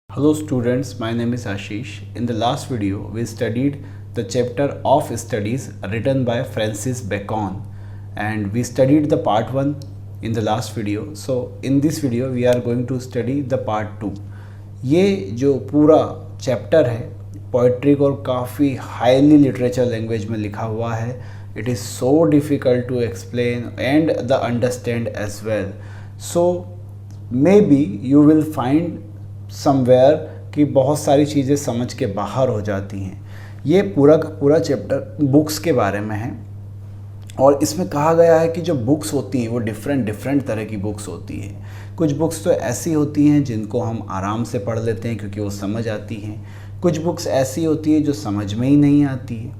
Hello students, my name is Ashish. In the last video, we studied the chapter of studies written by Francis Bacon and we studied the part 1 in the last video. So in this video, we are going to study the part 2. ये जो पूरा chapter है poetry और काफ़ी highly literature language में लिखा हुआ है. It is so difficult to explain and the understand as well. So maybe you will find somewhere कि बहुत सारी चीज़ें समझ के बाहर हो जाती हैं. ये पूरा का पूरा चैप्टर बुक्स के बारे में है और इसमें कहा गया है कि जो बुक्स होती हैं वो डिफरेंट तरह की बुक्स होती हैं. कुछ बुक्स तो ऐसी होती हैं जिनको हम आराम से पढ़ लेते हैं क्योंकि वो समझ आती हैं. कुछ बुक्स ऐसी होती है जो समझ में ही नहीं आती है.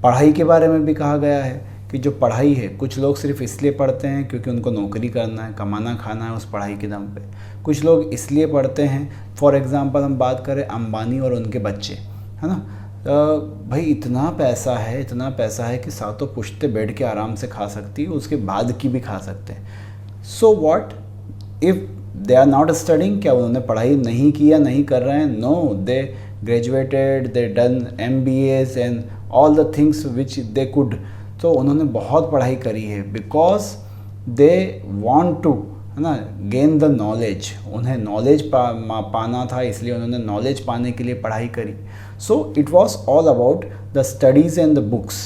पढ़ाई के बारे में भी कहा गया है कि जो पढ़ाई है कुछ लोग सिर्फ इसलिए पढ़ते हैं क्योंकि उनको नौकरी करना है, कमाना खाना है उस पढ़ाई के दम पे. कुछ लोग इसलिए पढ़ते हैं, फॉर एग्ज़ाम्पल हम बात करें अंबानी और उनके बच्चे, है ना. भाई इतना पैसा है कि सातों पुश्ते बैठ के आराम से खा सकती है, उसके बाद की भी खा सकते हैं. So what if they are not studying? क्या उन्होंने पढ़ाई नहीं किया, नहीं कर रहे हैं? No, they graduated, they done MBAs and all the things which they could. तो उन्होंने बहुत पढ़ाई करी है बिकॉज दे वांट टू, है ना, गेन द नॉलेज. उन्हें नॉलेज पाना था, इसलिए उन्होंने नॉलेज पाने के लिए पढ़ाई करी. So it was all about the studies and the books.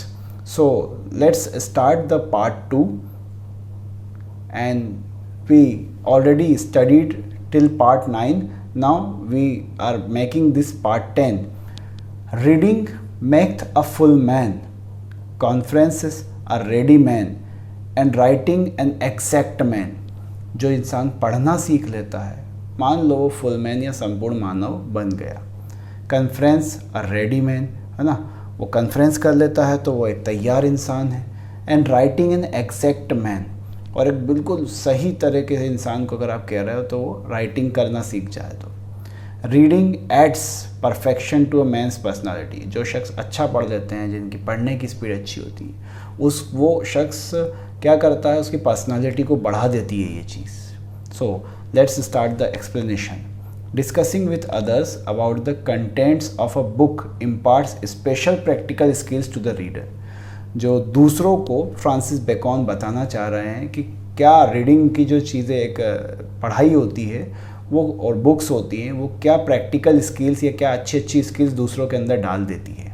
So let's start the part 2 and we already studied till part 9. Now we are making this part 10. Reading maketh a full man, conferences a ready man and writing an exact man. जो इंसान पढ़ना सीख लेता है, मान लो वो full man या संपूर्ण मानव बन गया. कॉन्फ्रेंस अ रेडी मैन, है ना, वो कॉन्फ्रेंस कर लेता है तो वो एक तैयार इंसान है. And writing an exact man, और एक बिल्कुल सही तरह के इंसान को अगर आप कह रहे हो तो वो राइटिंग करना सीख जाए. तो reading adds perfection to a man's personality. जो शख्स अच्छा पढ़ लेते हैं, जिनकी पढ़ने की स्पीड अच्छी होती है, वो शख्स क्या करता है, उसकी पर्सनालिटी को बढ़ा देती है ये चीज़. So let's start the explanation. Discussing with others about the contents of a book imparts special practical skills to the reader. जो दूसरों को फ्रांसिस बेकन बताना चाह रहे हैं कि क्या रीडिंग की जो चीज़ें एक पढ़ाई होती है वो और बुक्स होती हैं, वो क्या प्रैक्टिकल स्किल्स या क्या अच्छी स्किल्स दूसरों के अंदर डाल देती है.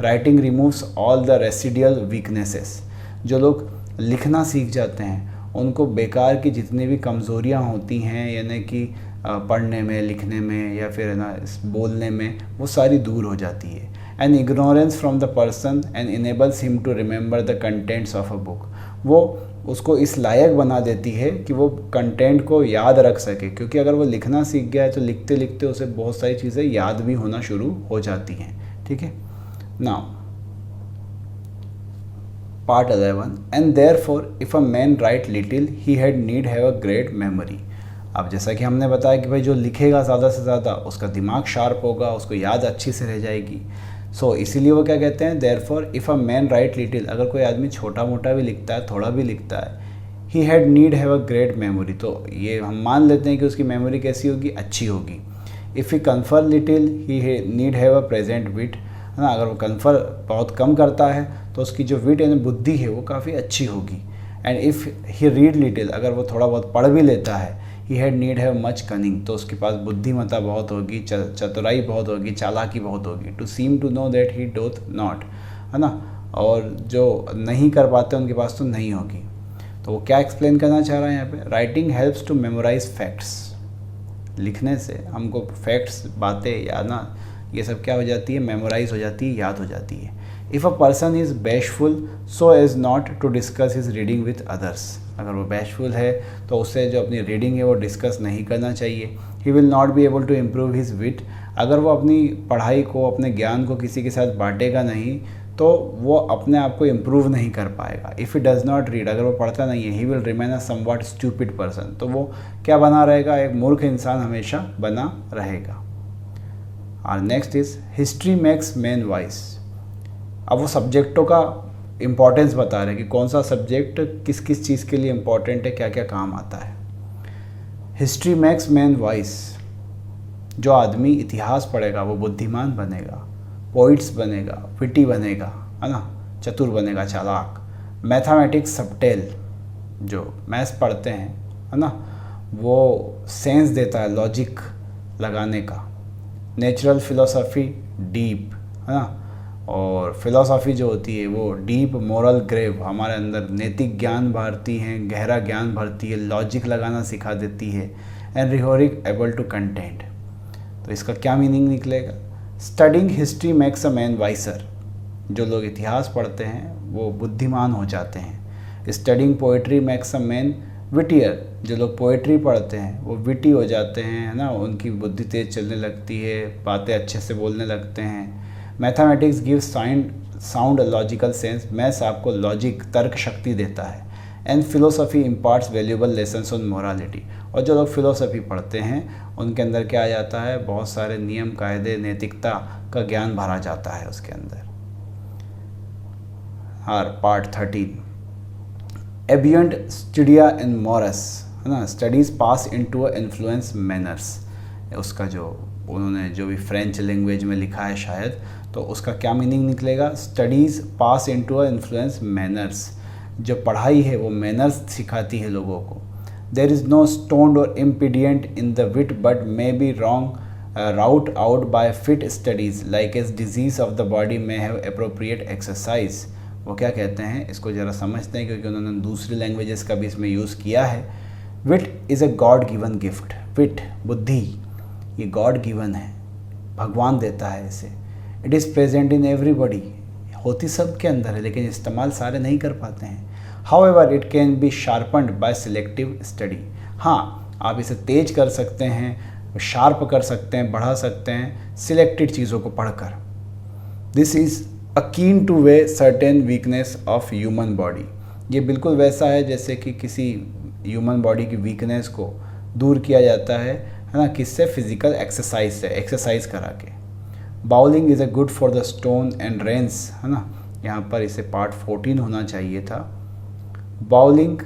Writing removes all the residual weaknesses. जो लोग लिखना सीख जाते हैं उनको बेकार की जितनी भी कमज़ोरियाँ होती हैं, यानी कि पढ़ने में, लिखने में या फिर ना बोलने में, वो सारी दूर हो जाती है. And ignorance from the person and enables him to remember the contents of a book. वो उसको इस लायक बना देती है कि वो कंटेंट को याद रख सके, क्योंकि अगर वो लिखना सीख गया है तो लिखते लिखते उसे बहुत सारी चीज़ें याद भी होना शुरू हो जाती हैं. ठीक है. Now part 11. And therefore if a man right little he had need have a great memory. अब जैसा कि हमने बताया कि भाई जो लिखेगा ज़्यादा से ज़्यादा उसका दिमाग शार्प होगा, उसको याद अच्छी से रह जाएगी. सो इसीलिए वो क्या कहते हैं, therefore if a man right little. अगर कोई आदमी छोटा मोटा भी लिखता है, थोड़ा भी लिखता है, he had need have a great memory. तो ये हम मान लेते हैं कि उसकी मेमोरी कैसी होगी, अच्छी होगी. If he confer little he need have a present wit, है ना. अगर वो कन्फर बहुत कम करता है तो उसकी जो विट यानी बुद्धि है वो काफ़ी अच्छी होगी. And if he read little, अगर वो थोड़ा बहुत पढ़ भी लेता है, he had need have much cunning, तो उसके पास बुद्धिमत्ता बहुत होगी, चतुराई बहुत होगी, चालाकी बहुत होगी. To seem to know that he doth not, है ना. और जो नहीं कर पाते उनके पास तो नहीं होगी. तो वो क्या एक्सप्लेन करना चाह रहा है यहाँ पे, writing helps to memorise facts. लिखने से हमको फैक्ट्स, बातें या ना, ये सब क्या हो जाती है, मेमोराइज हो जाती है, याद हो जाती है. If a person is bashful so as not to discuss his reading with others. अगर वो बैशफुल है तो उससे जो अपनी रीडिंग है वो डिस्कस नहीं करना चाहिए. He will not be able to improve his wit. अगर वो अपनी पढ़ाई को, अपने ज्ञान को किसी के साथ बांटेगा नहीं तो वो अपने आप को इम्प्रूव नहीं कर पाएगा. If he does not read, अगर वो पढ़ता नहीं है, he will remain a somewhat stupid person. तो वो क्या बना रहेगा, एक मूर्ख इंसान हमेशा बना रहेगा. और next is history makes man wise. अब वो सब्जेक्टों का इम्पोर्टेंस बता रहे हैं कि कौन सा सब्जेक्ट किस किस चीज़ के लिए इम्पोर्टेंट है, क्या क्या काम आता है. History makes man wise. जो आदमी इतिहास पढ़ेगा वो बुद्धिमान बनेगा, पोइट्स बनेगा, विटी बनेगा, है ना, चतुर बनेगा, चालाक। मैथमेटिक्स सबटेल, जो मैथ्स पढ़ते हैं, है ना, वो सेंस देता है लॉजिक लगाने का। नेचुरल फिलोसफी डीप, है ना, और फिलोसॉफी जो होती है वो डीप मोरल ग्रेव, हमारे अंदर नैतिक ज्ञान भरती है, गहरा ज्ञान भरती है, लॉजिक लगाना सिखा देती है। And rhetoric able to contend, तो इसका क्या मीनिंग निकलेगा? Studying history makes a man wiser, जो लोग इतिहास पढ़ते हैं वो बुद्धिमान हो जाते हैं। Studying poetry makes a man wittier, जो लोग पोइट्री पढ़ते हैं वो विटी हो जाते हैं, है ना, उनकी बुद्धि तेज चलने लगती है, बातें अच्छे से बोलने लगते हैं। Mathematics gives sound logical sense, maths आपको लॉजिक तर्क शक्ति देता है। And philosophy imparts valuable lessons on morality, और जो लोग फिलोसफी पढ़ते हैं उनके अंदर क्या आ जाता है, बहुत सारे नियम कायदे नैतिकता का ज्ञान भरा जाता है उसके अंदर। पार्ट 13 एबियंट स्टूडिया इन मॉरस, है ना, studies pass into a influence manners, उसका जो उन्होंने जो भी फ्रेंच लैंग्वेज में लिखा है शायद, तो उसका क्या मीनिंग निकलेगा? Studies pass into a influence manners, जो पढ़ाई है वो मैनर्स सिखाती है लोगों को। There is no stone or impediment in the wit but may be wrong wrought out by fit studies like as disease of the body may have appropriate exercise. वो क्या कहते हैं, इसको ज़रा समझते हैं क्योंकि उन्होंने दूसरी लैंग्वेजेस का भी इसमें यूज़ किया है। Wit is a god given gift, wit बुद्धि ये गॉड गिवन है, भगवान देता है इसे। It is present in everybody, होती सब के अंदर है लेकिन इस्तेमाल सारे नहीं कर पाते हैं। However it can be sharpened by selective study, हाँ आप इसे तेज कर सकते हैं, शार्प कर सकते हैं, बढ़ा सकते हैं सिलेक्टेड चीज़ों को पढ़कर। This is a keen two way certain weakness of human body, ये बिल्कुल वैसा है जैसे कि किसी ह्यूमन बॉडी की वीकनेस को दूर किया जाता है ना, किससे? फिजिकल एक्सरसाइज से, एक्सरसाइज करा के। Bowling is a good for the stone and Reigns, है ना, यहाँ पर इसे पार्ट 14 होना चाहिए था। Bowling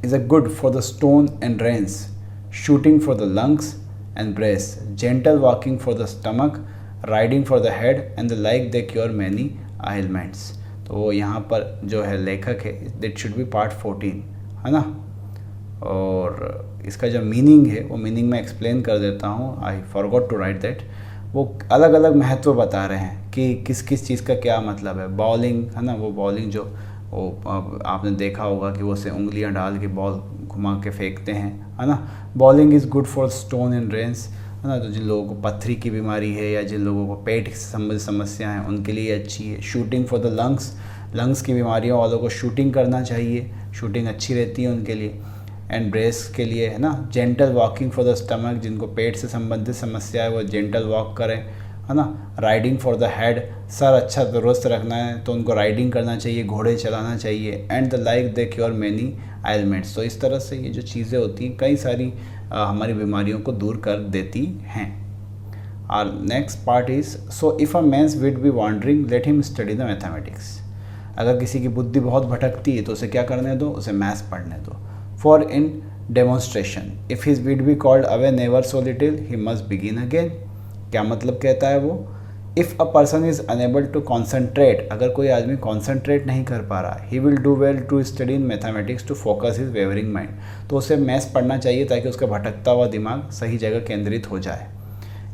is a good for the stone and reins, shooting for the lungs and breast, gentle walking for the stomach, riding for the head and the like they cure many ailments. तो यहाँ पर जो है लेखक है, दिट should be part 14, है ना। और इसका जो मीनिंग है वो मीनिंग मैं एक्सप्लेन कर देता हूँ, I forgot to write that. वो अलग अलग महत्व बता रहे हैं कि किस किस चीज़ का क्या मतलब है। बॉलिंग, है ना, वो बॉलिंग जो वो आपने देखा होगा कि वो से उंगलियां डाल के बॉल घुमा के फेंकते हैं, है ना। Bowling is good for stone and Reigns, है ना, तो जिन लोगों को पथरी की बीमारी है या जिन लोगों को पेट से संबंधित समस्या हैं उनके लिए अच्छी है। Shooting for the lungs, lungs की बीमारियों वालों को शूटिंग करना चाहिए, शूटिंग अच्छी रहती है उनके लिए। एंड ब्रेस्ट के लिए, है ना, gentle walking for the stomach, जिनको पेट से संबंधित समस्या है वो जेंटल वॉक करें, है ना। Riding for the head, sir अच्छा दुरुस्त रखना है तो उनको राइडिंग करना चाहिए, घोड़े चलाना चाहिए। And the like they cure many elements, तो इस तरह से ये जो चीज़ें होती हैं कई सारी हमारी बीमारियों को दूर कर देती हैं। और next part is so if a man's wit be wandering let him study the mathematics, अगर किसी की बुद्धि बहुत भटकती है तो उसे क्या करने दो, उसे मैथ्स पढ़ने दो। For in demonstration if his wit be called away never so little he must begin again, क्या मतलब कहता है वो? If a person is unable to concentrate, अगर कोई आदमी कॉन्सेंट्रेट नहीं कर पा रहा, he will do well to study in mathematics to focus his wavering mind, तो उसे मैथ्स पढ़ना चाहिए ताकि उसका भटकता हुआ दिमाग सही जगह केंद्रित हो जाए।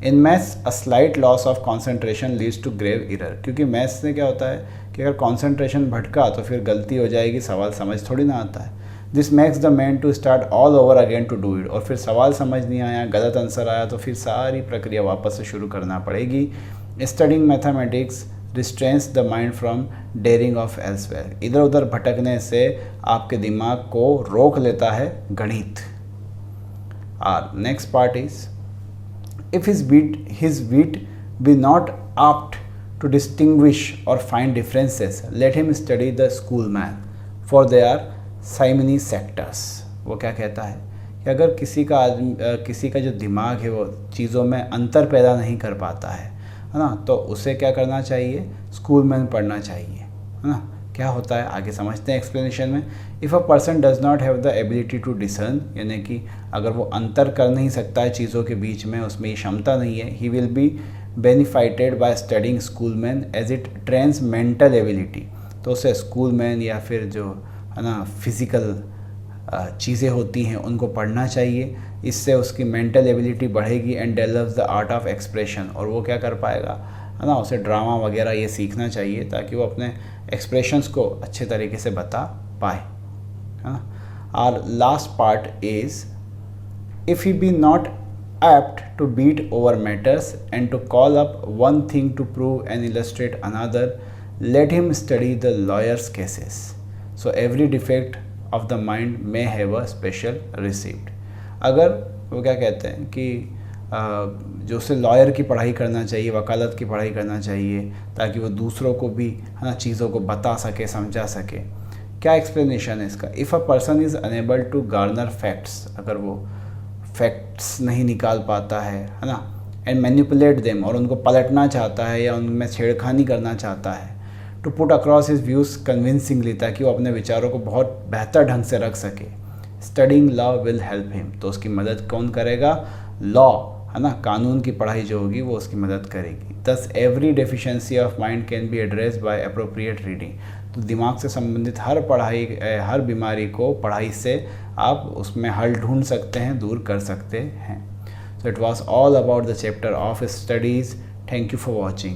In maths a slight loss of concentration leads to grave error, क्योंकि मैथ्स से क्या होता है कि अगर कॉन्सेंट्रेशन भटका तो फिर गलती हो जाएगी, सवाल समझ थोड़ी ना आता है। This makes the man to start all over again to do it, और फिर सवाल समझ नहीं आया, गलत आंसर आया तो फिर सारी प्रक्रिया वापस से शुरू करना पड़ेगी। Studying mathematics restrains the mind from daring of elsewhere, इधर उधर भटकने से आपके दिमाग को रोक लेता है गणित। और next part is if his wit be not apt to distinguish or find differences, let him study the schoolman for they are simony sectors। वो क्या कहता है कि अगर किसी का जो दिमाग है वो चीज़ों में अंतर पैदा नहीं कर पाता है ना, तो उसे क्या करना चाहिए? स्कूलमैन पढ़ना चाहिए, है ना। क्या होता है आगे समझते हैं एक्सप्लेनेशन में। If a person does not have the ability to discern, यानी कि अगर वो अंतर कर नहीं सकता है चीज़ों के बीच में, उसमें ये क्षमता नहीं है, he will be benefited by studying school man as it trains mental ability. तो उसे स्कूल मैन या फिर जो है ना फिज़िकल चीज़ें होती हैं उनको पढ़ना चाहिए, इससे उसकी मेंटल एबिलिटी बढ़ेगी and develops the art of expression. और वो क्या कर पाएगा, है ना, उसे ड्रामा वगैरह ये सीखना चाहिए ताकि वो अपने एक्सप्रेशंस को अच्छे तरीके से बता पाए, है ना। Our last part is if he be not apt to beat over matters and to call up one thing to prove and illustrate another, let him study the lawyer's cases. So every defect of the mind may have a special receipt. अगर वो क्या कहते हैं कि जो उसे lawyer की पढ़ाई करना चाहिए, वकालत की पढ़ाई करना चाहिए ताकि वो दूसरों को भी, है ना, चीज़ों को बता सके, समझा सके। क्या एक्सप्लेनेशन है इसका? If a person is unable to garner facts, अगर वो फैक्ट्स नहीं निकाल पाता है ना, एंड मैनिपुलेट देम, और उनको पलटना चाहता है या उनमें छेड़खानी करना चाहता है, to put across his views convincingly, ताकि वो अपने विचारों को बहुत बेहतर ढंग से रख सके, studying law will help him, तो उसकी मदद कौन करेगा? लॉ, है ना, कानून की पढ़ाई जो होगी वो उसकी मदद करेगी। दस every deficiency of mind can be addressed by appropriate reading, तो दिमाग से संबंधित हर पढ़ाई, हर बीमारी को पढ़ाई से आप उसमें हल ढूंढ सकते हैं, दूर कर सकते हैं। So it was all about the chapter of studies. Thank you for watching.